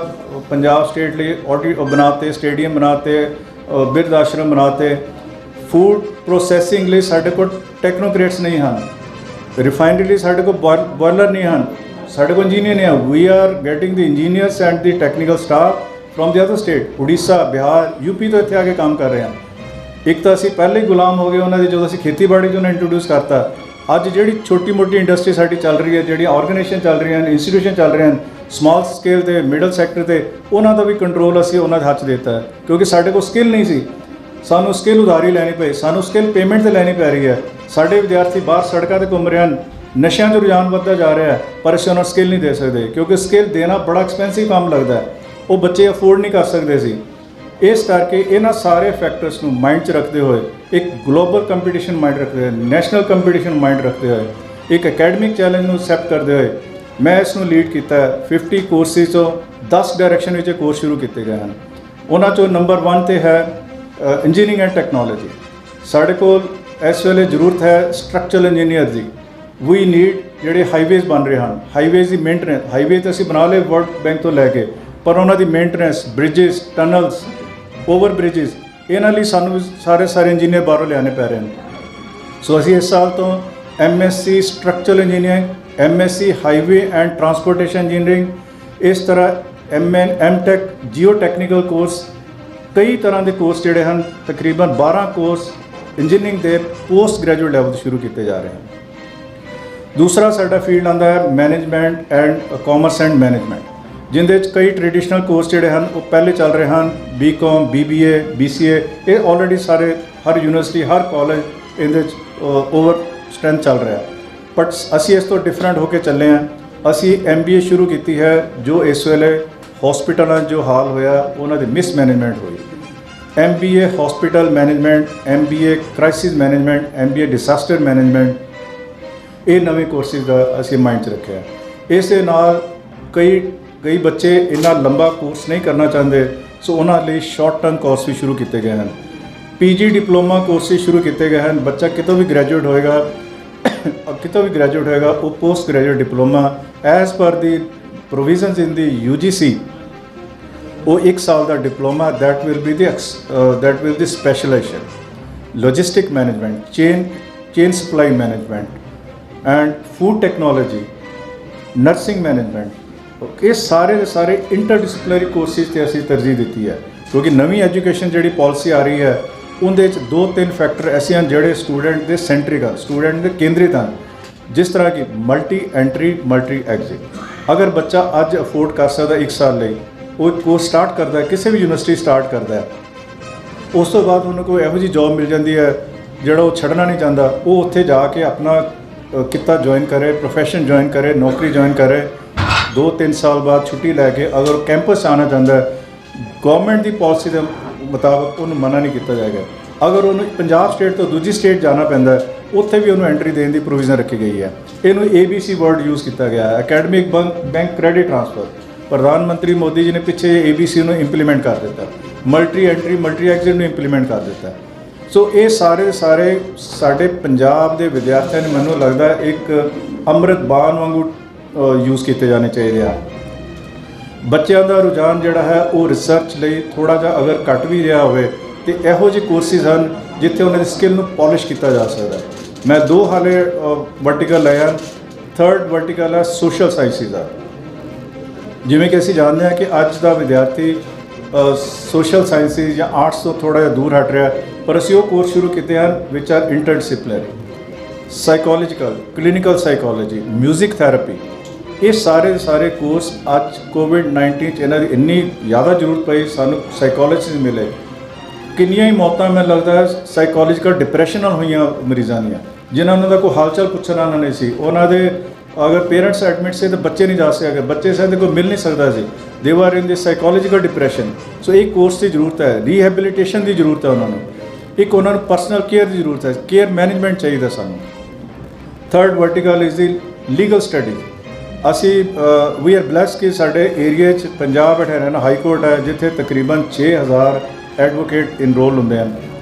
ਪੰਜਾਬ ਸਟੇਟ ਲਈ ਬਣਾਤੇ, ਸਟੇਡੀਅਮ ਬਣਾਤੇ, ਬਿਰਧ ਆਸ਼ਰਮ ਬਣਾਤੇ, ਫੂਡ ਪ੍ਰੋਸੈਸਿੰਗ ਲਈ ਸਾਡੇ ਕੋਲ ਟੈਕਨੋਕ੍ਰੇਟਸ ਨਹੀਂ ਹਨ, ਰਿਫਾਈਨਰੀ ਲਈ ਸਾਡੇ ਕੋਲ ਬੋਇਲਰ ਨਹੀਂ ਹਨ, ਸਾਡੇ ਕੋਲ ਇੰਜੀਨੀਅਰ ਨਹੀਂ ਹਨ। We are getting the engineers and the technical staff from the other state, Odisha, Bihar, UP ਤੋਂ ਇੱਥੇ ਆ ਕੇ ਕੰਮ ਕਰ ਰਹੇ ਹਨ। ਇੱਕ ਤਾਂ ਅਸੀਂ ਪਹਿਲੇ ਹੀ ਗੁਲਾਮ ਹੋ ਗਏ ਉਹਨਾਂ ਦੇ ਜਦੋਂ ਅਸੀਂ ਖੇਤੀਬਾੜੀ 'ਚ ਉਹਨਾਂ ਇੰਟਰੋਡਿਊਸ ਕਰਤਾ। ਅੱਜ ਜਿਹੜੀ ਛੋਟੀ ਮੋਟੀ ਇੰਡਸਟਰੀ ਸਾਡੀ ਚੱਲ ਰਹੀ ਹੈ, ਜਿਹੜੀਆਂ ਆਰਗੇਨਾਈਜੇਸ਼ਨ ਚੱਲ ਰਹੀਆਂ ਹਨ, ਇੰਸਟੀਟਿਊਸ਼ਨ ਚੱਲ ਰਹੇ ਹਨ, ਸਮਾਲ ਸਕੇਲ 'ਤੇ, ਮਿਡਲ ਸੈਕਟਰ 'ਤੇ, ਉਹਨਾਂ ਦਾ ਵੀ ਕੰਟਰੋਲ ਅਸੀਂ ਉਹਨਾਂ ਦੇ ਹੱਥ 'ਚ ਦਿੱਤਾ ਹੈ, ਕਿਉਂਕਿ ਸਾਡੇ ਕੋਲ ਸਕਿੱਲ ਨਹੀਂ ਸੀ। ਸਾਨੂੰ ਸਕਿੱਲ ਉਧਾਰੀ ਲੈਣੀ ਪਈ, ਸਾਨੂੰ ਸਕਿੱਲ ਪੇਮੈਂਟ 'ਤੇ ਲੈਣੀ ਪੈ ਰਹੀ ਹੈ। ਸਾਡੇ ਵਿਦਿਆਰਥੀ ਬਾਹਰ ਸੜਕਾਂ 'ਤੇ ਘੁੰਮ ਰਹੇ ਹਨ, ਨਸ਼ਿਆਂ 'ਚ ਰੁਝਾਨ ਵੱਧਦਾ ਜਾ ਰਿਹਾ ਹੈ, ਪਰ ਅਸੀਂ ਉਹਨਾਂ ਨੂੰ ਸਕਿੱਲ ਨਹੀਂ ਦੇ ਸਕਦੇ, ਕਿਉਂਕਿ ਸਕਿੱਲ ਦੇਣਾ ਬੜਾ ਐਕਸਪੈਂਸਿਵ ਕੰਮ ਲੱਗਦਾ ਹੈ, ਉਹ ਬੱਚੇ ਅਫੋਰਡ ਨਹੀਂ ਕਰ ਸਕਦੇ ਸੀ। ਇਸ ਕਰਕੇ ਇਹਨਾਂ ਸਾਰੇ ਫੈਕਟਰਸ ਨੂੰ ਮਾਈਂਡ 'ਚ ਰੱਖਦੇ ਹੋਏ, ਇੱਕ ਗਲੋਬਲ ਕੰਪੀਟੀਸ਼ਨ ਮਾਈਂਡ ਰੱਖਦੇ ਹੋਏ, ਨੈਸ਼ਨਲ ਕੰਪੀਟੀਸ਼ਨ ਮਾਈਂਡ ਰੱਖਦੇ ਹੋਏ, ਇੱਕ ਅਕੈਡਮਿਕ ਚੈਲੰਜ ਨੂੰ ਐਕਸੈਪਟ ਕਰਦੇ ਹੋਏ ਮੈਂ ਇਸ ਨੂੰ ਲੀਡ ਕੀਤਾ ਹੈ। 50 ਕੋਰਸਿਸ ਤੋਂ 10 ਡਾਇਰੈਕਸ਼ਨ ਵਿੱਚ ਕੋਰਸ ਸ਼ੁਰੂ ਕੀਤੇ ਗਏ ਹਨ। ਉਹਨਾਂ 'ਚੋਂ ਨੰਬਰ 1 ਤੇ ਹੈ ਇੰਜੀਨੀਅਰਿੰਗ ਐਂਡ ਟੈਕਨੋਲੋਜੀ। ਸਾਡੇ ਕੋਲ ਇਸ ਵੇਲੇ ਜ਼ਰੂਰਤ ਹੈ ਸਟਰਕਚਰਲ ਇੰਜੀਨੀਅਰ ਦੀ। ਵੀ ਨੀਡ ਜਿਹੜੇ ਹਾਈਵੇਜ਼ ਬਣ ਰਹੇ ਹਨ, ਹਾਈਵੇਜ਼ ਦੀ ਮੇਨਟੇਨੈਂਸ, ਹਾਈਵੇ ਤਾਂ ਅਸੀਂ ਬਣਾ ਲਏ ਵਰਲਡ ਬੈਂਕ ਤੋਂ ਲੈ ਕੇ, ਪਰ ਉਹਨਾਂ ਦੀ maintenance, bridges, tunnels, over bridges, ਇਹਨਾਂ ਲਈ ਸਾਨੂੰ ਸਾਰੇ ਇੰਜੀਨੀਅਰ ਬਾਹਰੋਂ ਲਿਆਉਣੇ ਪੈ ਰਹੇ ਹਨ। ਸੋ ਅਸੀਂ ਇਸ ਸਾਲ ਤੋਂ MSc structural engineering, MSc highway and transportation engineering, ਇਸ ਤਰ੍ਹਾਂ MTech ਜੀਓ ਟੈਕਨੀਕਲ ਕੋਰਸ, ਕਈ ਤਰ੍ਹਾਂ ਦੇ ਕੋਰਸ ਜਿਹੜੇ ਹਨ, ਤਕਰੀਬਨ 12 ਕੋਰਸ ਇੰਜੀਨੀਅਰਿੰਗ ਦੇ ਪੋਸਟ ਗ੍ਰੈਜੂਏਟ ਲੈਵਲ ਤੇ ਸ਼ੁਰੂ ਕੀਤੇ ਜਾ ਰਹੇ ਹਨ। ਦੂਸਰਾ ਸਾਡਾ ਫੀਲਡ ਆਉਂਦਾ ਹੈ management and commerce and management, ਜਿਹਦੇ 'ਚ ਕਈ ਟ੍ਰੈਡੀਸ਼ਨਲ ਕੋਰਸ ਜਿਹੜੇ ਹਨ ਉਹ ਪਹਿਲੇ ਚੱਲ ਰਹੇ ਹਨ। BCom, BBA, BCA, ਇਹ ਆਲਰੇਡੀ ਸਾਰੇ ਹਰ ਯੂਨੀਵਰਸਿਟੀ, ਹਰ ਕਾਲਜ ਇਹਦੇ 'ਚ ਓਵਰ ਸਟਰੈਂਥ ਚੱਲ ਰਿਹਾ। ਬਟ ਅਸੀਂ ਇਸ ਤੋਂ ਡਿਫਰੈਂਟ ਹੋ ਕੇ ਚੱਲੇ ਹਾਂ। ਅਸੀਂ MBA ਸ਼ੁਰੂ ਕੀਤੀ ਹੈ, ਜੋ ਇਸ ਵੇਲੇ ਹਸਪੀਟਲਾਂ 'ਚ ਜੋ ਹਾਲ ਹੋਇਆ ਉਹਨਾਂ ਦੀ ਮਿਸਮੈਨੇਜਮੈਂਟ ਹੋਈ। MBA hospital management, MBA crisis management, MBA disaster management, ਇਹ ਨਵੇਂ ਕੋਰਸਿਸ ਦਾ ਅਸੀਂ ਮਾਈਂਡ 'ਚ ਰੱਖਿਆ। ਇਸ ਦੇ ਨਾਲ ਕਈ ਬੱਚੇ ਇੰਨਾ ਲੰਬਾ ਕੋਰਸ ਨਹੀਂ ਕਰਨਾ ਚਾਹੁੰਦੇ, ਸੋ ਉਹਨਾਂ ਲਈ ਸ਼ਾਰਟ ਟਰਮ ਕੋਰਸ ਵੀ ਸ਼ੁਰੂ ਕੀਤੇ ਗਏ ਹਨ। PG ਡਿਪਲੋਮਾ ਕੋਰਸਿਸ ਸ਼ੁਰੂ ਕੀਤੇ ਗਏ ਹਨ। ਬੱਚਾ ਕਿਤੋਂ ਵੀ ਗ੍ਰੈਜੂਏਟ ਹੋਏਗਾ ਉਹ post graduate diploma as per ਦੀ ਪ੍ਰੋਵੀਜ਼ਨਸ ਇਨ ਦੀ UGC, ਉਹ 1 ਸਾਲ ਦਾ diploma that will be specialization, logistic management, chain supply management and food technology, nursing management, ਇਹ ਸਾਰੇ ਦੇ ਸਾਰੇ ਇੰਟਰਡਿਸਪਲਿਨਰੀ ਕੋਰਸਿਸ 'ਤੇ ਅਸੀਂ ਤਰਜੀਹ ਦਿੱਤੀ ਹੈ, क्योंकि नवी एजुकेशन जिहड़ी पॉलिसी आ रही है उहदे च 2-3 फैक्टर ऐसे हैं जिहड़े स्टूडेंट दे सेंट्रिक हैं, स्टूडेंट दे केंद्रित हैं। जिस तरह की मल्टी एंट्री मल्टी एग्जिट, अगर बच्चा अज अफोर्ड कर सकता 1 साल ਲਈ वो कोर्स स्टार्ट करता है, किसी भी यूनिवर्सिटी स्टार्ट करता है, उस तो बाद उन्हें कोई इहो जी जॉब मिल जाती है जिहड़ा वो छड्डना नहीं चाहता, वो उत्थे जाके अपना किता ज्वाइन करे, प्रोफैशन ज्वाइन करे, नौकरी ज्वाइन करे। 2-3 साल बाद छुट्टी लैके अगर कैंपस आना चाहता है, गवर्नमेंट की पॉलिसी के मुताबिक उन्होंने मना नहीं किया जाएगा। अगर उन्होंने पंजाब स्टेट तो दूजी स्टेट जाना पैंदा है, उत्थे भी उन्होंने एंट्री देने की प्रोविजन रखी गई है। इनू ABC वर्ड यूज़ किया गया है, अकैडमिक बैंक क्रेडिट ट्रांसफर। प्रधानमंत्री मोदी जी ने पिछे ABC ਨੂੰ इंप्लीमेंट कर दिता, मल्टी एंट्री मल्टी एग्जिट ਨੂੰ इंप्लीमेंट कर दिता। सो ये सारे सारे साडे पंजाब के विद्यार्थियों ने मैनूं लगदा एक अमृत बाण वांगू यूज़ किए जाने चाहिए। बच्चों का रुझान जिहड़ा है वो रिसर्च लई थोड़ा जिहा अगर घट भी रहा होवे तो इहो ਜਿਹੇ कोर्सिस हैं जिथे उन्होंने स्किल ਨੂੰ पॉलिश किया जा सकता है। मैं 2 हाले वर्टिकल लए हैं, 3rd वर्टिकल है सोशल साइंसिस का। जिवें कि असीं जानते हैं कि अज का विद्यार्थी सोशल साइंसिस या आर्ट्स तो थोड़ा जिहा दूर हट रहा है, पर असीं वो कोर्स शुरू किए हैं which are interdisciplinary, psychological, clinical psychology, music therapy. ये सारे कोर्स अज कोविड-19 इन्हां दी इन्नी ज़्यादा जरूरत पई, सानूं साइकोलॉजिस्ट मिले। किन्नियां ही मौतां मैनूं लगदा है साइकोलॉजिकल डिप्रैशन नाल होईयां मरीज़ां दीयां, जिन्हां दा कोई हालचाल पुछण वाला नहीं सी। उन्हां दे अगर पेरेंट्स एडमिट से तो बच्चे नहीं जा सके, बच्चे से तो कोई मिल नहीं सकता सी, they are in the psychological depression. So एक कोर्स की जरूरत है, रीहैबिलिटेशन की जरूरत है उन्होंने, एक उन्होंने पर्सनल केयर की जरूरत है, केयर मैनेजमेंट चाहिए सानूं। 3rd vertical is the legal study. असी वी आर ब्लैस कि साडे एरिए पंजाब हरियाणा हाई कोर्ट है जिथे तकरीबन 6000 एडवोकेट इनरोल होंदे हैं,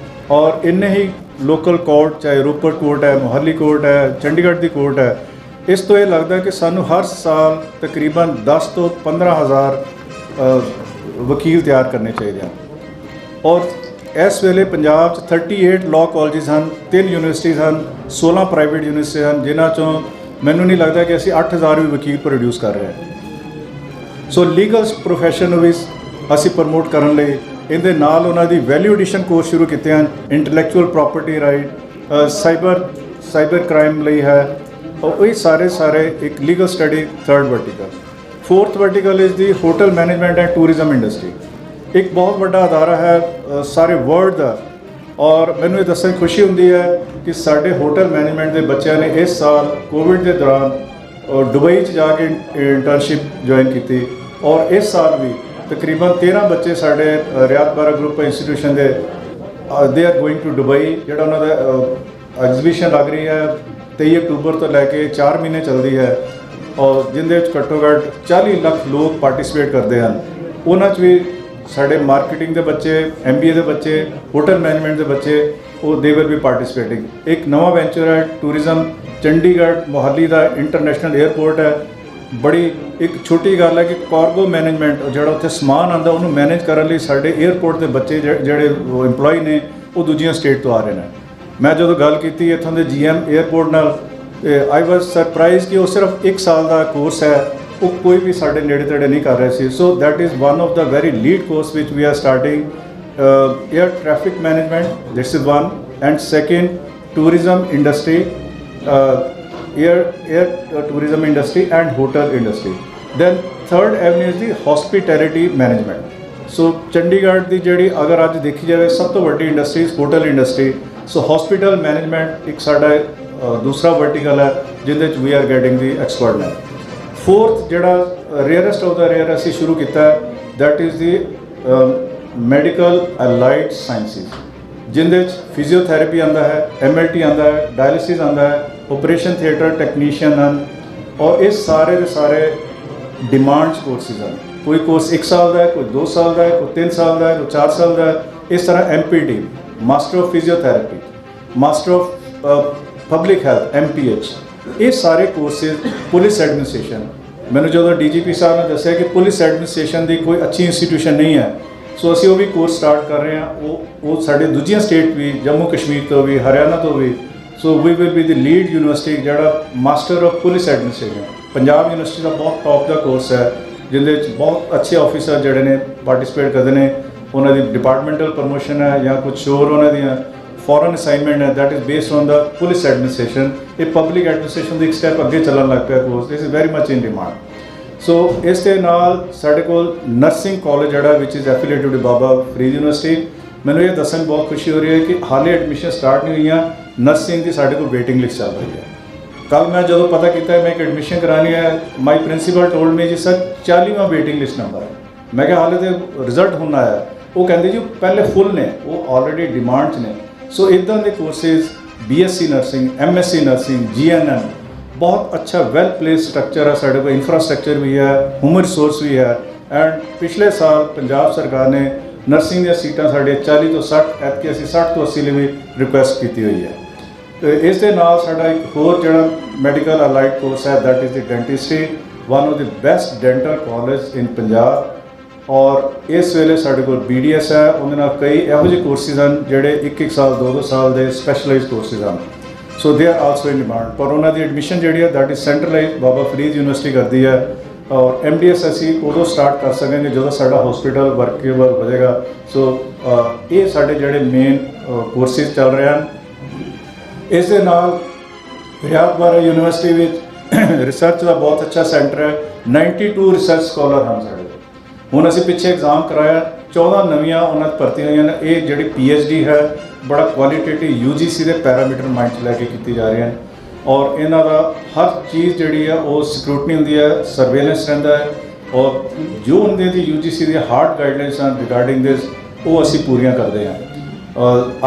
और इन्ने ही लोकल कोर्ट, चाहे रोपड़ कोर्ट है, मोहाली कोर्ट है, चंडीगढ़ की कोर्ट है। इस तो ये लगता है कि सानू हर साल तकरीबन 10 तो 15,000 वकील तैयार करने चाहिए। और इस वेले पंजाब 38 लॉ कॉलेज हैं, 3 यूनिवर्सिटीज़ हैं, 16 प्राइवेट यूनिवर्सिटी हैं, जिन्हां चों मैनू नहीं लगता कि असी 8000 भी वकील प्रोड्यूस कर रहे हैं। सो लीगल प्रोफैशन भी असी प्रमोट करने लई इहदे नाल उन्हां दी वैल्यू एडिशन कोर्स शुरू किए हैं, intellectual property right, cyber crime लई है, और ये सारे एक legal study 3rd vertical. 4th vertical is the hotel management and tourism industry. एक बहुत बड़ा अदारा है सारे वर्ल्ड का, और मैनूं ये दस्सण दी खुशी हुंदी है कि साडे होटल मैनेजमेंट के बच्चों ने इस साल कोविड के दौरान दुबई जाके इंटर्नशिप ज्वाइन की, और इस साल भी तकरीबन 13 बच्चे साडे रियात बारा ग्रुप इंस्टीट्यूशन दे they are going to Dubai, जिहड़ा उन्हां दा एग्जीबिशन लग रही है 23 अक्टूबर तो लैके 4 महीने चलती है, और जिंदे घट्टो घट्ट 40 लाख लोग पार्टिसिपेट करते हैं। उन्हां च भी साडे मार्केटिंग के बच्चे, MBA के बच्चे, होटल मैनेजमेंट के बच्चे, वो दे विल बी पार्टिसिपेटिंग। एक नवा वेंचर है टूरिज्म, चंडीगढ़ मोहाली का इंटरनेशनल एयरपोर्ट है। बड़ी एक छोटी गल है कि कार्गो मैनेजमेंट जो उत्थे समान आता उन्होंने मैनेज करने लिए साडे एयरपोर्ट के बच्चे जोड़े इंपलॉय ने वो दूजियां स्टेट तो आ रहे हैं। मैं जो गल की इत्थों के GM एयरपोर्ट नाल, आई वॉज सरप्राइज कि वो सिर्फ 1 साल का कोर्स है, वो कोई भी साढ़े नेड़े तेड़े नहीं कर रहे थे। So that is one of the very lead course which we are starting. Air traffic management, this is one, and second tourism industry, air tourism industry and hotel industry. Then 3rd avenue is the hospitality management. So Chandigarh की जी अगर अज देखी जाए सब तो वड्डी industry hotel industry. So hospital management एक साडा दूसरा वर्टिकल है जिंदे we are getting the expert. 4th जिहड़ा रेयरेस्ट ऑफ द रेयर असी शुरू किया that is the medical allied sciences, जिंदे फिजियोथैरेपी आंदा है, MLT आंदा है, डायलिसिस आंदा है, ऑपरेशन थिएटर टेक्नीशियन हैं, और ये सारे के सारे डिमांड्स कोर्सिज हैं। कोई कोर्स 1 साल का है, कोई 2 साल का है, कोई 3 साल का है, कोई 4 साल का है। इस तरह MPT, master of physiotherapy, master of public health MPH, ये सारे कोर्सेज। पुलिस एडमिनिस्ट्रेशन, मैंने जो DGP साहब ने दस्सिया कि पुलिस एडमिनिस्ट्रेशन की कोई अच्छी इंस्टीट्यूशन नहीं है, सो असी वो भी कोर्स स्टार्ट कर रहे हैं। वो साढ़े दूजियां स्टेट भी, जम्मू कश्मीर तो भी, हरियाणा तो भी। So we will be the lead university जिहड़ा master of police administration. Punjab university का बहुत टॉप का कोर्स है जिंदे बहुत अच्छे ऑफिसर जोड़े ने पार्टिसिपेट करते हैं, ਉਹਨਾਂ ਦੀ ਡਿਪਾਰਟਮੈਂਟਲ ਪ੍ਰਮੋਸ਼ਨ ਹੈ ਜਾਂ ਕੁਛ ਹੋਰ ਉਹਨਾਂ ਦੀਆਂ ਫੋਰਨ ਅਸਾਈਨਮੈਂਟ ਹੈ, that is based on the police administration. ਇਹ ਪਬਲਿਕ ਐਡਮਿਨਿਸਟ੍ਰੇਸ਼ਨ ਦੀ ਇੱਕ ਸਟੈਪ ਅੱਗੇ ਚੱਲਣ ਲੱਗ ਪਿਆ course, this is very much in demand. So ਇਸ ਦੇ ਨਾਲ ਸਾਡੇ ਕੋਲ ਨਰਸਿੰਗ ਕਾਲਜ ਜਿਹੜਾ ਵਿਚ is affiliated with Baba Farid university. ਮੈਨੂੰ ਇਹ ਦੱਸਣ ਬਹੁਤ ਖੁਸ਼ੀ ਹੋ ਰਹੀ ਹੈ ਕਿ ਹਾਲੇ ਐਡਮਿਸ਼ਨ ਸਟਾਰਟ ਨਹੀਂ ਹੋਈਆਂ, ਨਰਸਿੰਗ ਦੀ ਸਾਡੇ ਕੋਲ ਵੇਟਿੰਗ ਲਿਸਟ ਚੱਲ ਰਹੀ ਹੈ। ਕੱਲ ਮੈਂ ਜਦੋਂ ਪਤਾ ਕੀਤਾ ਮੈਂ ਇੱਕ ਐਡਮਿਸ਼ਨ ਕਰਾਉਣੀ ਹੈ, ਮਾਈ ਪ੍ਰਿੰਸੀਪਲ ਟੋਲਡ ਮੀ ਜੀ ਸਰ 40ਵਾਂ ਵੇਟਿੰਗ ਲਿਸਟ ਨੰਬਰ ਹੈ। ਮੈਂ ਕਿਹਾ ਹਾਲੇ ਤੇ ਰਿਜ਼ਲਟ ਹੁਣ ਆਇਆ। ਉਹ ਕਹਿੰਦੇ ਜੀ ਪਹਿਲੇ ਫੁੱਲ ਨੇ, ਉਹ ਆਲਰੇਡੀ ਡਿਮਾਂਡ 'ਚ ਨੇ। ਸੋ ਇੱਦਾਂ ਦੇ courses BSc nursing, MSc nursing, GNM ਬਹੁਤ ਅੱਛਾ ਵੈਲ ਪਲੇਸ ਸਟਰਕਚਰ ਹੈ ਸਾਡੇ ਕੋਲ, ਇਨਫਰਾਸਟਰਕਚਰ ਵੀ ਹੈ, ਹਿਊਮਨ ਰਿਸੋਰਸ ਵੀ ਹੈ। ਐਂਡ ਪਿਛਲੇ ਸਾਲ ਪੰਜਾਬ ਸਰਕਾਰ ਨੇ ਨਰਸਿੰਗ ਦੀਆਂ ਸੀਟਾਂ ਸਾਡੇ 40 ਤੋਂ 60, ਐਤਕੀ ਅਸੀਂ 60 ਤੋਂ 80 ਲਈ ਵੀ ਰਿਕੁਐਸਟ ਕੀਤੀ ਹੋਈ ਹੈ। ਤੇ ਇਸ ਦੇ ਨਾਲ ਸਾਡਾ ਇੱਕ ਹੋਰ ਜਿਹੜਾ ਮੈਡੀਕਲ ਅਲਾਈਡ ਕੋਰਸ ਹੈ, that is the dentistry, one of the best dental college in Punjab. ਔਰ ਇਸ ਵੇਲੇ ਸਾਡੇ ਕੋਲ BDS ਹੈ, ਉਹਦੇ ਨਾਲ ਕਈ ਇਹੋ ਜਿਹੇ ਕੋਰਸਿਸ ਹਨ ਜਿਹੜੇ 1-1 ਸਾਲ 2-2 ਸਾਲ ਦੇ ਸਪੈਸ਼ਲਾਈਜ਼ਡ ਕੋਰਸਿਸ ਹਨ। ਸੋ they are also in demand. ਪਰ ਉਹਨਾਂ ਦੀ ਐਡਮਿਸ਼ਨ ਜਿਹੜੀ ਹੈ that is centralise Baba Farid university ਕਰਦੀ ਹੈ। ਔਰ MDS ਅਸੀਂ ਉਦੋਂ ਸਟਾਰਟ ਕਰ ਸਕਾਂਗੇ ਜਦੋਂ ਸਾਡਾ ਹਸਪੀਟਲ ਵਰਕੇਬਲ ਹੋ ਜਾਏਗਾ। ਸੋ ਇਹ ਸਾਡੇ ਜਿਹੜੇ ਮੇਨ ਕੋਰਸਿਸ ਚੱਲ ਰਹੇ ਹਨ। ਇਸ ਦੇ ਨਾਲ ਰਿਆਤ ਬਾਹਰਾ ਯੂਨੀਵਰਸਿਟੀ ਵਿੱਚ ਰਿਸਰਚ ਦਾ ਬਹੁਤ ਅੱਛਾ ਸੈਂਟਰ ਹੈ। 92 ਰਿਸਰਚ ਸਕਾਲਰ ਹਨ ਸਾਡੇ। ਹੁਣ ਅਸੀਂ ਪਿੱਛੇ ਐਗਜ਼ਾਮ ਕਰਾਇਆ, 14 ਨਵੀਆਂ ਉਹਨਾਂ 'ਚ ਭਰਤੀ ਹੋਈਆਂ ਨੇ। ਇਹ ਜਿਹੜੀ PhD ਹੈ ਬੜਾ ਕੁਆਲੀਟੇਟਿਵ UGC ਦੇ ਪੈਰਾਮੀਟਰ ਮਾਈਂਡ 'ਚ ਲੈ ਕੇ ਕੀਤੀ ਜਾ ਰਹੀ ਹੈ। ਔਰ ਇਹਨਾਂ ਦਾ ਹਰ ਚੀਜ਼ ਜਿਹੜੀ ਹੈ ਉਹ ਸਕਰੂਟਨੀ ਹੁੰਦੀ ਹੈ, ਸਰਵੇਲੈਂਸ ਰਹਿੰਦਾ ਹੈ। ਔਰ ਜੋ ਹੁੰਦੇ ਦੀ UGC ਦੀਆਂ ਹਾਰਡ ਗਾਈਡਲਾਈਨਸ ਹਨ ਰਿਗਾਰਡਿੰਗ ਦਿਸ, ਉਹ ਅਸੀਂ ਪੂਰੀਆਂ ਕਰਦੇ ਹਾਂ।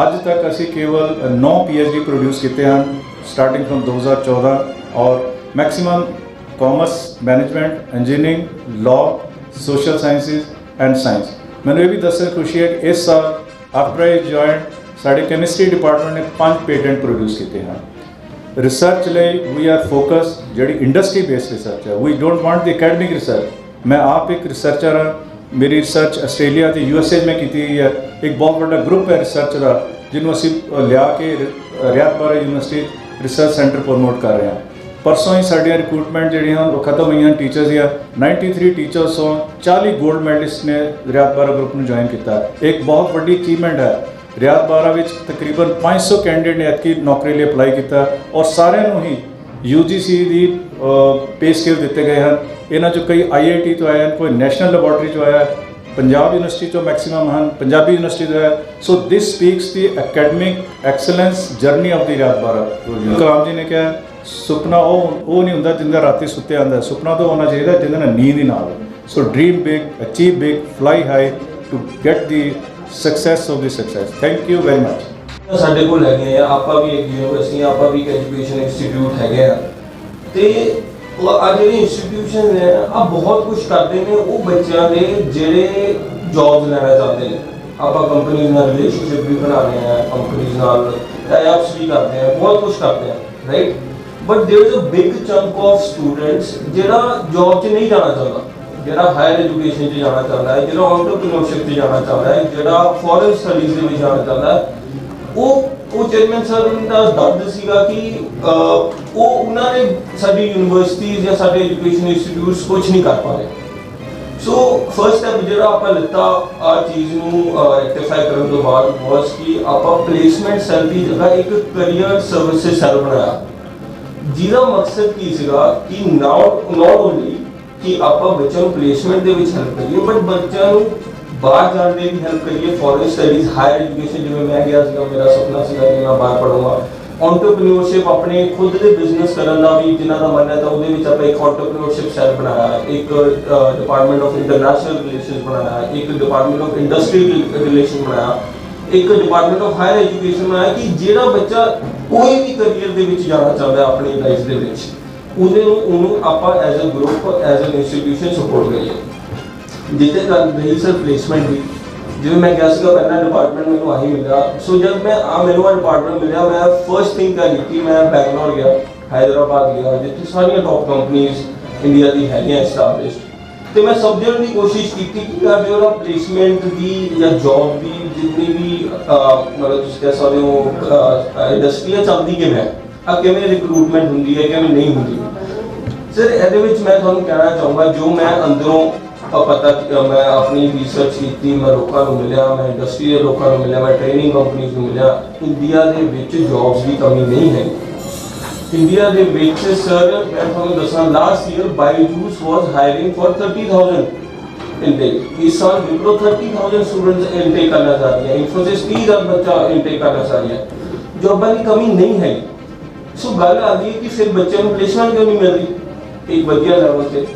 ਅੱਜ ਤੱਕ ਅਸੀਂ ਕੇਵਲ 9 PhD ਪ੍ਰੋਡਿਊਸ ਕੀਤੇ ਹਨ ਸਟਾਰਟਿੰਗ ਫਰਮ 2014। ਔਰ maximum commerce, management, engineering, law, social sciences and science. ਮੈਨੂੰ ਇਹ ਵੀ ਦੱਸਣ ਖੁਸ਼ੀ ਹੈ ਕਿ ਇਸ ਸਾਲ ਆਫਟਰ ਆਈ ਜੁਆਇਨ ਸਾਡੇ ਕੈਮਿਸਟਰੀ ਡਿਪਾਰਟਮੈਂਟ ਨੇ 5 ਪੇਟੈਂਟ ਪ੍ਰੋਡਿਊਸ ਕੀਤੇ ਹਨ। ਰਿਸਰਚ ਲਈ ਵੀ ਆਰ ਫੋਕਸ ਜਿਹੜੀ ਇੰਡਸਟਰੀ ਬੇਸਡ ਰਿਸਰਚ ਹੈ, ਵੀ don't want the academic research. ਮੈਂ ਆਪ ਇੱਕ ਰਿਸਰਚਰ ਹਾਂ, ਮੇਰੀ ਰਿਸਰਚ ਆਸਟ੍ਰੇਲੀਆ ਅਤੇ USA ਮੈਂ ਕੀਤੀ ਹੋਈ ਹੈ। ਇੱਕ ਬਹੁਤ ਵੱਡਾ ਗਰੁੱਪ ਹੈ ਰਿਸਰਚ ਦਾ ਜਿਹਨੂੰ ਅਸੀਂ ਲਿਆ ਕੇ ਰਿਆਤ Bahra university research centre promote ਕਰ ਰਹੇ ਹਾਂ। ਪਰਸੋਂ ਹੀ ਸਾਡੀਆਂ ਰਿਕਰੂਟਮੈਂਟ ਜਿਹੜੀਆਂ ਉਹ ਖਤਮ ਹੋਈਆਂ ਟੀਚਰਸ ਦੀਆਂ। 93 ਟੀਚਰਸ ਤੋਂ 40 ਗੋਲਡ ਮੈਡਲਿਸਟ ਨੇ ਰਿਆਤ ਬਾਹਰਾ ਗਰੁੱਪ ਨੂੰ ਜੁਆਇਨ ਕੀਤਾ। ਇੱਕ ਬਹੁਤ ਵੱਡੀ ਅਚੀਵਮੈਂਟ ਹੈ। ਰਿਆਤ ਬਾਹਰਾ ਵਿੱਚ ਤਕਰੀਬਨ 500 ਕੈਂਡੀਡੇਟ ਨੇ ਐਤਕੀ ਨੌਕਰੀ ਲਈ ਅਪਲਾਈ ਕੀਤਾ ਔਰ ਸਾਰਿਆਂ ਨੂੰ ਹੀ UGC ਦੀ ਪੇ ਸਕੇਲ ਦਿੱਤੇ ਗਏ ਹਨ। ਇਹਨਾਂ 'ਚੋਂ ਕਈ IIT ਤੋਂ ਆਏ ਹਨ, ਕੋਈ ਨੈਸ਼ਨਲ ਲੈਬੋਰਟਰੀ 'ਚੋਂ ਆਇਆ, ਪੰਜਾਬ ਯੂਨੀਵਰਸਿਟੀ 'ਚੋਂ ਮੈਕਸਿਮਮ ਹਨ, ਪੰਜਾਬੀ ਯੂਨੀਵਰਸਿਟੀ ਤੋਂ ਹੈ। ਸੋ ਦਿਸ speaks the ਐਕੈਡਮਿਕ excellence journey of ਦੀ ਰਿਆਤ ਬਾਹਰਾ। ਕਲਾਮ ਜੀ ਨੇ ਕਿਹਾ ਸੁਪਨਾ ਉਹ ਨਹੀਂ ਹੁੰਦਾ ਜਿੰਦਾ ਰਾਤੀ ਸੁੱਤੇ ਆਉਂਦਾ, ਸੁਪਨਾ ਤਾਂ ਹੋਣਾ ਚਾਹੀਦਾ ਜਿਹਦੇ ਨਾਲ ਨੀਂਦ ਹੀ ਨਾ ਆਵੇ। So dream big, achieve big, fly high to get the success of the success. Thank you very much. ਸਾਡੇ ਕੋਲ ਹੈਗੇ ਆ, ਆਪਾਂ ਵੀ ਇੱਕ ਯੂਨੀਵਰਸਿਟੀ, ਆਪਾਂ ਵੀ ਇੱਕ ਐਜੂਕੇਸ਼ਨ ਇੰਸਟੀਟਿਊਟ ਹੈਗੇ ਆ। ਤੇ ਆ ਜਿਹੜੇ ਇੰਸਟੀਟਿਊਸ਼ਨ ਨੇ ਆ ਬਹੁਤ ਕੁਝ ਕਰਦੇ ਨੇ ਉਹ ਬੱਚਿਆਂ ਦੇ ਜਿਹੜੇ ਜੌਬਸ ਲੈਣਾ ਚਾਹੁੰਦੇ ਨੇ। ਆਪਾਂ ਕੰਪਨੀਜ਼ ਨਾਲ ਰਿਲੇਸ਼ਨਸ਼ਿਪ ਵੀ ਬਣਾਉਂਦੇ ਆ, ਕੰਪਨੀਜ਼ ਨਾਲ ਟਾਈ-ਅਪਸ ਵੀ ਕਰਦੇ ਆ, ਬਹੁਤ ਕੁਝ ਕਰਦੇ ਆ, right. But there is a big chunk of students ਜਿਹੜਾ ਜੌਬ 'ਚ ਨਹੀਂ ਜਾਣਾ ਚਾਹੁੰਦਾ, ਜਿਹੜਾ ਹਾਇਰ ਐਜੂਕੇਸ਼ਨ 'ਚ ਜਾਣਾ ਚਾਹੁੰਦਾ ਹੈ, ਜਿਹੜਾ ਐਂਟਰਪ੍ਰੀਨਿਓਰਸ਼ਿਪ 'ਚ ਜਾਣਾ ਚਾਹੁੰਦਾ ਹੈ, ਜਿਹੜਾ ਫੋਰਨ ਸਟੱਡੀਜ਼ ਦੇ ਵਿੱਚ ਜਾਣਾ ਚਾਹੁੰਦਾ ਹੈ। ਉਹ ਚੇਅਰਮੈਨ ਸਰ ਦਾ ਦਰਦ ਸੀਗਾ ਕਿ ਉਹ ਉਹਨਾਂ ਨੇ ਸਾਡੀ ਯੂਨੀਵਰਸਿਟੀਜ਼ ਜਾਂ ਸਾਡੇ ਐਜੂਕੇਸ਼ਨ ਇੰਸਟੀਟਿਊਟਸ ਕੁਝ ਨਹੀਂ ਕਰ ਪਾ ਰਹੇ। ਸੋ ਫਰਸਟ ਸਟੈਪ ਜਿਹੜਾ ਆਪਾਂ ਲਿੱਤਾ ਆ ਚੀਜ਼ ਨੂੰ ਰੈਕਟੀਫਾਈ ਕਰਨ ਤੋਂ ਬਾਅਦ ਵਾਸ ਕਿ ਆਪਾਂ ਪਲੇਸਮੈਂਟ ਸੈੱਲ ਦੀ ਜਗ੍ਹਾ ਇੱਕ ਕਰੀਅਰ ਸਰਵਿਸਿਜ਼ ਸੈੱਲ ਬਣਾਇਆ, ਜਿਹਦਾ ਮਕਸਦ ਕੀ ਸੀਗਾ ਕਿ ਨਾਟ ਓਨਲੀ ਕਿ ਆਪਾਂ ਬੱਚਿਆਂ ਨੂੰ ਪਲੇਸਮੈਂਟ ਦੇ ਵਿੱਚ ਹੈਲਪ ਕਰੀਏ, ਬਟ ਬੱਚਿਆਂ ਨੂੰ ਬਾਹਰ ਜਾਣ ਦੇ ਵੀ ਹੈਲਪ ਕਰੀਏ, ਫੋਰਨ ਸਟੱਡੀਜ਼, ਹਾਇਰ ਐਜੂਕੇਸ਼ਨ। ਜਿਵੇਂ ਮੈਂ ਗਿਆ ਸੀਗਾ, ਮੇਰਾ ਸੁਪਨਾ ਸੀਗਾ ਕਿ ਮੈਂ ਬਾਹਰ ਪੜ੍ਹੂੰਗਾ। ਐਂਟਰਪ੍ਰੀਨਿਓਰਸ਼ਿਪ, ਆਪਣੇ ਖੁਦ ਦੇ ਬਿਜ਼ਨਸ ਕਰਨ ਦਾ ਵੀ ਜਿਨ੍ਹਾਂ ਦਾ ਮਨ ਹੈ ਤਾਂ ਉਹਦੇ ਵਿੱਚ ਆਪਾਂ ਇੱਕ ਐਂਟਰਪ੍ਰੀਨਿਓਰਸ਼ਿਪ ਸੈੱਲ ਬਣਾਇਆ, ਇੱਕ ਡਿਪਾਰਟਮੈਂਟ ਆਫ ਇੰਟਰਨੈਸ਼ਨਲ ਰਿਲੇਸ਼ਨਸ ਬਣਾਇਆ, ਇੱਕ ਡਿਪਾਰਟਮੈਂਟ ਆਫ ਇੰਡਸਟਰੀ ਰਿਲੇਸ਼ਨ ਬਣਾਇਆ, ਇੱਕ ਡਿਪਾਰਟਮੈਂਟ ਆਫ ਹਾਇਰ ਐਜੂਕੇਸ਼ਨ ਬਣਾਇਆ ਕਿ ਜਿਹੜਾ ਬੱਚਾ ਕੋਈ ਵੀ ਕਰੀਅਰ ਦੇ ਵਿੱਚ ਜਾਣਾ ਚਾਹੁੰਦਾ ਆਪਣੀ ਲਾਈਫ ਦੇ ਵਿੱਚ, ਉਹਨੂੰ ਆਪਾਂ as a group, as an institution support ਕਰੀਏ। ਜਿੱਥੇ ਗੱਲ ਰਹੀ ਸਰ ਪਲੇਸਮੈਂਟ ਦੀ, ਜਿਵੇਂ ਮੈਂ ਕਿਹਾ ਸੀਗਾ ਪਹਿਲਾਂ ਡਿਪਾਰਟਮੈਂਟ ਮੈਨੂੰ ਆਹੀ ਮਿਲਿਆ। ਸੋ ਜਦ ਮੈਨੂੰ ਆ ਡਿਪਾਰਟਮੈਂਟ ਮਿਲਿਆ, ਮੈਂ ਫਰਸਟ ਥਿੰਗ ਕਿਆ ਕੀਤੀ, ਮੈਂ ਬੈਂਗਲੌਰ ਗਿਆ, ਹੈਦਰਾਬਾਦ ਗਿਆ, ਜਿੱਥੇ ਸਾਰੀਆਂ ਟੌਪ ਕੰਪਨੀਜ਼ ਇੰਡੀਆ ਦੀ ਹੈਗੀਆਂ ਐਸਟੈਬਲਿਸ਼ਡ, ਤੇ ਮੈਂ ਸਮਝਣ ਦੀ ਕੋਸ਼ਿਸ਼ ਕੀਤੀ ਕਿ ਜਿਹੜਾ ਪਲੇਸਮੈਂਟ ਦੀ ਜਾਂ ਜੌਬ ਦੀ ਜਿੰਨੀ ਵੀ ਮਤਲਬ ਤੁਸੀਂ ਕਹਿ ਸਕਦੇ ਹੋ ਇੰਡਸਟਰੀ ਚੱਲਦੀ ਕਿਵੇਂ ਹੈ, ਕਿਵੇਂ ਰਿਕਰੂਟਮੈਂਟ ਹੁੰਦੀ ਹੈ, ਕਿਵੇਂ ਨਹੀਂ ਹੁੰਦੀ। ਸਰ ਇਹਦੇ ਵਿੱਚ ਮੈਂ ਤੁਹਾਨੂੰ ਕਹਿਣਾ ਚਾਹੂੰਗਾ, ਜੋ ਮੈਂ ਅੰਦਰੋਂ पता मैं अपनी रिसर्च की, मैं लोगों को मिलिया, मैं इंडस्ट्री के लोगों को मिलिया, मैं ट्रेनिंग कंपनीज को मिलिया, इंडिया के विच जॉब्स की कमी नहीं है। इंडिया के विच सर मैं तुहानू दसां, last year Byju's was hiring for 30,000 intake. इस साल विप्रो 30,000 स्टूडेंट्स इनटेक करना चाह रही है, इन्फोसिस 30,000 बच्चा इनटेक करना चाह रही है। जॉबां की कमी नहीं है। सो गल आती है कि फिर बच्चों को प्लेसमेंट क्यों नहीं मिल रही एक वधिया लेवल से।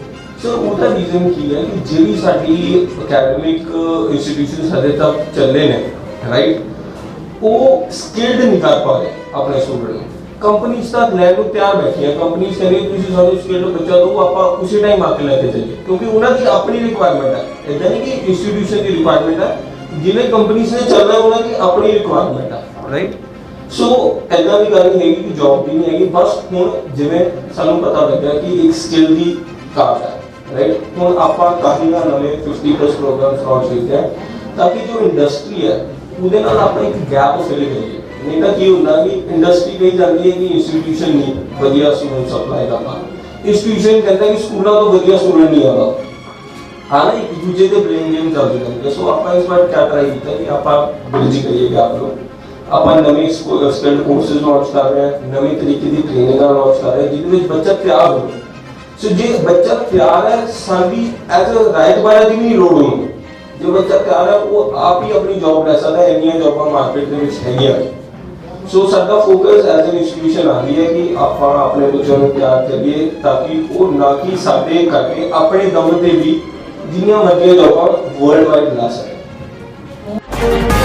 सो उसका रीजन की है कि ਜਿਹੜੀ ਸਾਡੀ ਅਕੈਡਮਿਕ ਇੰਸਟੀਟਿਊਸ਼ਨਸ ਹਜੇ ਤੱਕ ਚੱਲੇ ਨੇ, ਰਾਈਟ, ਉਹ ਸਕਿਲਡ ਨਹੀਂ ਕਰ ਪਾ ਰਹੇ ਆਪਣੇ ਸਟੂਡੈਂਟ ਨੂੰ। ਕੰਪਨੀਆਂ ਤਾਂ ਲੈਣ ਨੂੰ ਤਿਆਰ ਬੈਠੀਆਂ, ਕੰਪਨੀਆਂ ਕਹਿੰਦੀਆਂ ਤੁਸੀਂ ਸਾਨੂੰ ਸਕਿਲਡ ਬੱਚਾ ਦਿਓ, ਆਪਾਂ ਉਸੇ ਟਾਈਮ ਆ ਕੇ ਲੈ ਕੇ ਜਾਈਏ, ਕਿਉਂਕਿ ਉਹਨਾਂ ਦੀ ਆਪਣੀ ਰਿਕੁਆਇਰਮੈਂਟ ਹੈ। ਇਦਾਂ ਨਹੀਂ ਕਿ ਇੰਸਟੀਟਿਊਸ਼ਨ ਦੀ ਰਿਕੁਆਇਰਮੈਂਟ ਹੈ, ਜਿਵੇਂ ਕੰਪਨੀਆਂ ਨੇ ਚੱਲਣਾ ਉਹਨਾਂ ਦੀ ਆਪਣੀ ਰਿਕੁਆਇਰਮੈਂਟ ਹੈ, ਰਾਈਟ। ਸੋ ਇਦਾਂ ਦੀ ਗੱਲ ਨਹੀਂ ਹੈਗੀ ਕਿ ਜੌਬ ਦੀ ਨਹੀਂ ਹੈਗੀ, ਬਸ ਹੁਣ ਜਿਵੇਂ ਸਾਨੂੰ ਪਤਾ ਲੱਗਿਆ ਕਿ ਇੱਕ ਸਕਿੱਲ ਦੀ ਘਾਟ ਹੈ, ਰਾਈਟ। ਹੁਣ ਆਪਾਂ ਕਾਫੀ ਨਾ ਨਵੇਂ 50+ ਪ੍ਰੋਗਰਾਮਸ ਲਾਂਚ ਕੀਤੇ ਹੈ ਤਾਂ ਕਿ ਜੋ ਇੰਡਸਟਰੀ ਹੈ ਉਹਦੇ ਨਾਲ ਆਪਾਂ ਇੱਕ ਗੈਪ ਫਿਲ ਕਰੀਏ। ਨਹੀਂ ਤਾਂ ਕੀ ਹੁੰਦਾ ਕਿ ਇੰਡਸਟਰੀ ਕਹੀ ਜਾਂਦੀ ਹੈ ਕਿ ਇੰਸਟੀਟਿਊਸ਼ਨ ਨਹੀਂ ਵਧੀਆ ਸਟੂਡੈਂਟ ਸਪਲਾਈ ਕਰਦਾ, ਇੰਸਟੀਟਿਊਸ਼ਨ ਕਹਿੰਦਾ ਕਿ ਸਕੂਲਾਂ ਤੋਂ ਵਧੀਆ ਸਟੂਡੈਂਟ ਨਹੀਂ ਆਉਂਦਾ, ਹਾਂ ਨਾ, ਇੱਕ ਦੂਜੇ ਦੇ ਬਲੇਮ ਗੇਮ ਚੱਲਦੀ ਰਹਿੰਦੀ ਹੈ। ਸੋ ਆਪਾਂ ਇਸ ਵਾਰ ਕਿਆ ਟਰਾਈ ਕੀਤਾ ਕਿ ਆਪਾਂ ਬਿਲਡ ਕਰੀਏ ਗੈਪ ਨੂੰ। ਆਪਾਂ ਨਵੇਂ ਸਕਿਲਡ ਕੋਰਸਿਸ ਲਾਂਚ ਕਰ ਰਹੇ ਹਾਂ, ਨਵੀਂ ਤਰੀਕੇ ਦੀ ਟ੍ਰੇਨਿੰਗਾਂ ਲਾਂਚ ਕਰ ਰਹੇ ਹਾਂ ਜਿਹਦੇ ਵਿੱਚ ਬੱਚਾ ਤਿਆਰ ਹੋਵੇ। ਸੋ ਜੇ ਬੱਚਾ ਤਿਆਰ ਹੈ, ਸਾਡੀ ਐਜ਼ ਅ ਰਾਈਟ ਬਾਰੇ ਦੀ ਵੀ ਨਹੀਂ ਲੋੜ ਹੋਣੀ। ਜੇ ਬੱਚਾ ਤਿਆਰ ਹੈ ਉਹ ਆਪ ਹੀ ਆਪਣੀ ਜੌਬ ਲੈ ਸਕਦਾ, ਇੰਨੀਆਂ ਜੌਬਾਂ ਮਾਰਕੀਟ ਦੇ ਵਿੱਚ ਹੈਗੀਆਂ। ਸੋ ਸਾਡਾ ਫੋਕਸ ਐਜ਼ ਐਨ ਇੰਸਟੀਟਿਊਸ਼ਨ ਆਉਂਦੀ ਹੈ ਕਿ ਆਪਾਂ ਆਪਣੇ ਬੱਚਿਆਂ ਨੂੰ ਤਿਆਰ ਕਰੀਏ ਤਾਂ ਕਿ ਉਹ ਨਾ ਕਿ ਸਾਡੇ ਕਰਕੇ ਆਪਣੇ ਦਮ ਤੇ ਵੀ ਜਿੰਨੀਆਂ ਮਰਜ਼ੀ ਜੌਬਾਂ ਵਰਲਡ ਵਾਈਡ ਲਾ ਸਕੇ।